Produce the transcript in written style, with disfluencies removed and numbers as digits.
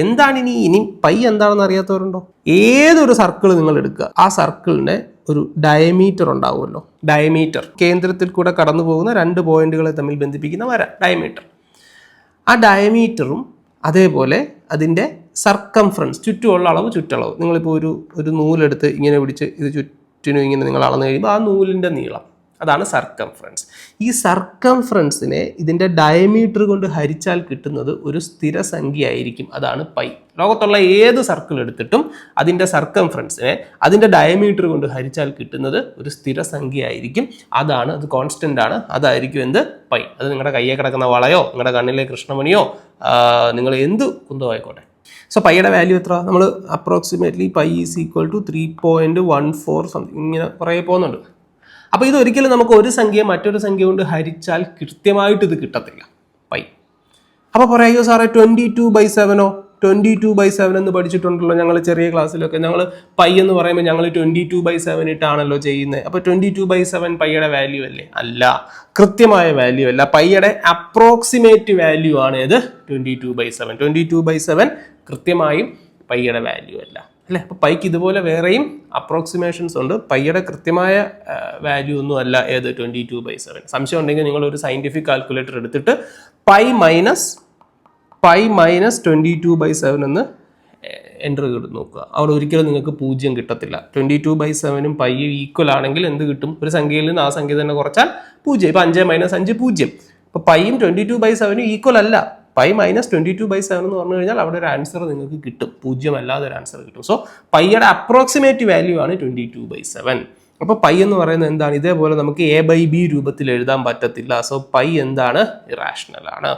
എന്താണ് ഇനി പൈ എന്താണെന്ന് അറിയാത്തവരുണ്ടോ? ഏതൊരു സർക്കിൾ നിങ്ങൾ എടുക്കുക, ആ സർക്കിളിനെ ഒരു ഡയമീറ്റർ ഉണ്ടാവുമല്ലോ. ഡയമീറ്റർ, കേന്ദ്രത്തിൽ കൂടെ കടന്നു പോകുന്ന 2 പോയിന്റുകളെ തമ്മിൽ ബന്ധിപ്പിക്കുന്ന വര, ഡയമീറ്റർ. ആ ഡയമീറ്ററും അതേപോലെ അതിൻ്റെ സർക്കംഫറൻസ്, ചുറ്റുമുള്ള അളവ്, ചുറ്റളവ്. നിങ്ങളിപ്പോൾ ഒരു നൂലെടുത്ത് ഇങ്ങനെ പിടിച്ച് ഇത് ചുറ്റിനും ഇങ്ങനെ നിങ്ങൾ അളന്ന് കഴിയുമ്പോൾ ആ നൂലിൻ്റെ നീളം, അതാണ് സർക്കംഫറൻസ്. ഈ സർക്കംഫറൻസിനെ ഇതിൻ്റെ ഡയമീറ്റർ കൊണ്ട് ഹരിച്ചാൽ കിട്ടുന്നത് ഒരു സ്ഥിരസംഖ്യ ആയിരിക്കും, അതാണ് പൈ. ലോകത്തുള്ള ഏത് സർക്കിൾ എടുത്തിട്ടും അതിൻ്റെ സർക്കംഫറൻസിനെ അതിൻ്റെ ഡയമീറ്റർ കൊണ്ട് ഹരിച്ചാൽ കിട്ടുന്നത് ഒരു സ്ഥിരസംഖ്യ ആയിരിക്കും. അത് കോൺസ്റ്റൻ്റ് ആണ്. അതായിരിക്കും എന്ത്? പൈ. അത് നിങ്ങളുടെ കയ്യെ കിടക്കുന്ന വളയോ നിങ്ങളുടെ കണ്ണിലെ കൃഷ്ണമണിയോ നിങ്ങൾ എന്ത് കുന്തോ ആയിക്കോട്ടെ. സോ പൈയുടെ വാല്യൂ എത്ര? നമ്മൾ approximately pi is equal to 3.14 something ഇങ്ങനെ കുറേ പോകുന്നുണ്ട്. അപ്പോൾ ഇതൊരിക്കലും നമുക്ക് ഒരു സംഖ്യ മറ്റൊരു സംഖ്യ കൊണ്ട് ഹരിച്ചാൽ കൃത്യമായിട്ട് ഇത് കിട്ടത്തില്ല, പൈ. അപ്പോൾ പറയുമോ സാറേ 22/7 22/7 എന്ന് പഠിച്ചിട്ടുണ്ടല്ലോ ഞങ്ങൾ ചെറിയ ക്ലാസ്സിലൊക്കെ. ഞങ്ങൾ പൈ എന്ന് പറയുമ്പോൾ ഞങ്ങൾ 22/7 ഇട്ടാണല്ലോ ചെയ്യുന്നത്. അപ്പോൾ 22/7 പൈയുടെ വാല്യൂ അല്ലേ? അല്ല, കൃത്യമായ വാല്യൂ അല്ല. പൈയുടെ അപ്രോക്സിമേറ്റ് വാല്യൂ ആണ് ഇത് 22/7. 22/7 കൃത്യമായും പൈയുടെ വാല്യൂ അല്ല, അല്ലേ? അപ്പോൾ പൈക്ക് ഇതുപോലെ വേറെയും അപ്രോക്സിമേഷൻസ് ഉണ്ട്. പൈയുടെ കൃത്യമായ വാല്യൂ ഒന്നും അല്ല ഏത് 22/7. സംശയം ഉണ്ടെങ്കിൽ നിങ്ങൾ ഒരു സയൻറ്റിഫിക് കാൽക്കുലേറ്റർ എടുത്തിട്ട് പൈ മൈനസ് 22/7 എന്ന് എൻ്റർ ചെയ്ത് നോക്കുക. അവിടെ ഒരിക്കലും നിങ്ങൾക്ക് 0 കിട്ടത്തില്ല. 22/7 പൈ ഈക്വൽ ആണെങ്കിൽ എന്ത് കിട്ടും? ഒരു സംഖ്യയിൽ നിന്ന് ആ സംഖ്യ തന്നെ കുറച്ചാൽ 0. ഇപ്പോൾ 5 - 5 0. അപ്പോൾ പൈയും 22/7 ഈക്വൽ അല്ല. പൈ മൈനസ് 22/7 എന്ന് പറഞ്ഞു കഴിഞ്ഞാൽ അവിടെ ഒരു ആൻസർ നിങ്ങൾക്ക് കിട്ടും, 0 അല്ലാതെ ഒരു ആൻസർ കിട്ടും. സോ പൈയുടെ അപ്രോക്സിമേറ്റ് വാല്യൂ ആണ് 22/7. അപ്പോൾ പൈ എന്ന് പറയുന്നത് എന്താണ്? ഇതേപോലെ നമുക്ക് A/B രൂപത്തിൽ എഴുതാൻ പറ്റത്തില്ല. സോ പൈ എന്താണ്? ഇറാഷണൽ ആണ്.